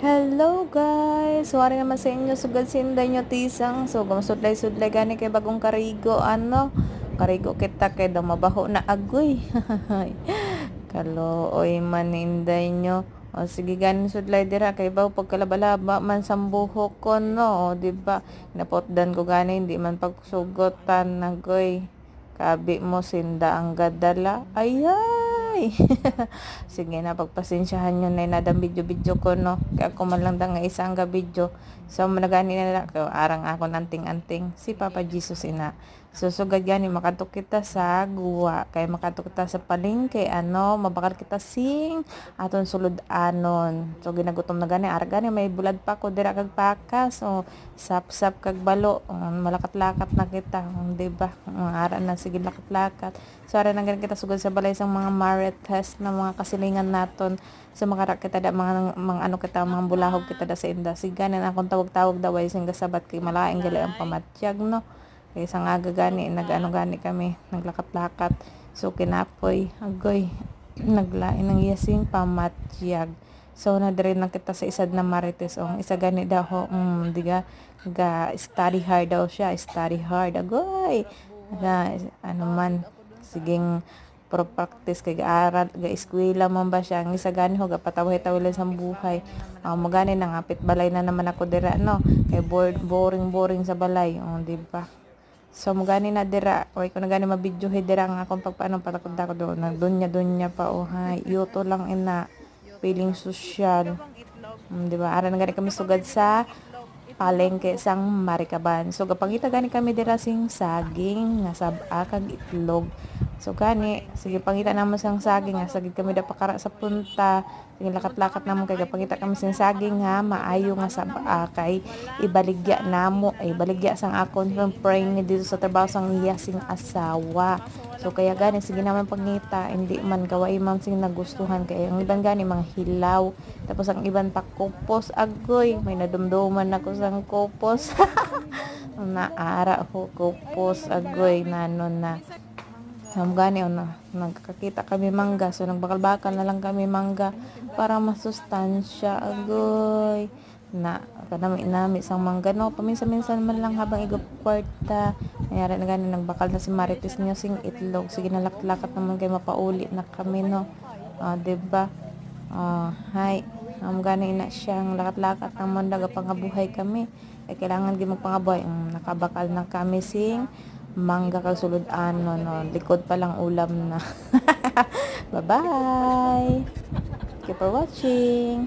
Hello guys! Wari naman sa inyo sugad sinday nyo tisang. So, gamasudlay-sudlay gani kay bagong karigo. Karigo kita kay daw mabaho na agoy. Kalooy man inday nyo. O sige gani sudlay dira kay baw pagkalabalaba man sambuhok ko no. O diba? Napotdan ko gani hindi man pagsugotan nagoy. Kabi mo sinda ang gadala. Ayay! Sige na, pagpasensyahan nyo na inadang video-video ko, no? Kaya ako man lang nga isang ga video. So, managani na lang. Arang ako nanting-anting. Si Papa Jesus ina. So, sugad gani, makatok kita sa guwa. Kaya makatok kita sa palengke, mabakal kita sing aton sulod anon. So, ginagutom na gani. Arang gani, may bulad pa ko. Dira kag pakas. O, sap-sap kag balo. Malakat-lakat na kita. Diba? Ara na, sige lakat-lakat. So, ara na gani kita sugad sa balay sang mga marites na mga kasilingan naton. So, makara kita da mga ano kita, mga bulahog kita da sa inda. Siganan akong tawag-tawag daw ay sing gasabat kay malaing gali ang pamatyag, no? Kaya sa nga gani, nag-ano gani kami, naglakat-lakat. So, kinapoy, agoy, naglain ng yasing pamatyag. So, nadiri na kita sa isad na marites. O, isa gani daw ho, diga, study hard daw siya, study hard. Agoy, ano man, siging pro practice kay gaaral ga eskwela man ba siya ang isa gani ho gapataw-tawilan sa buhay. Magani na ngapit balay na naman ako dira no kay boring sa balay di ba. So magani na dira oy ko na gani mabidyo dira nga akong pagpaano patakod ako do na dunya pa hay yuto lang ina feeling social. Di ba ara na gani kami sugad sa palengke sang Marikaban. So gapangita gani kami dira sing saging nga sab-a kag itlog. So gani, sige pangita naman sang saging nga sagid kami da pakara sa punta. Sige lakat-lakat namon kay gapangita kami sing saging ha maayo nga sab-a kay ibaligya namo ay baligya sang akon from praying ni dito sa trabaho sang iya sing asawa. So kaya gani sige naman pangita hindi man kaway man sing nagustuhan kay ang iban gani mga hilaw tapos ang iban pa kupos agoy may nadumduman ako sang kupos. Naara ko kupos agoy nanon na. Gani nagkakita kami mangga so nagbakal-bakal na lang kami mangga para masustansya agoy na kanami sang mangga no paminsan-minsan man lang habang igupwarta nangyari na gani nagbakal na si Marites niyo sing itlog sige nalakat-lakat naman kay mapauli na kami no diba hay gani na siyang lakat-lakat naman daga pangabuhay kami kailangan di magpangabuhay nakabakal na kami sing mangga kag sulod no likod pa lang ulam na. Bye bye, keep for watching.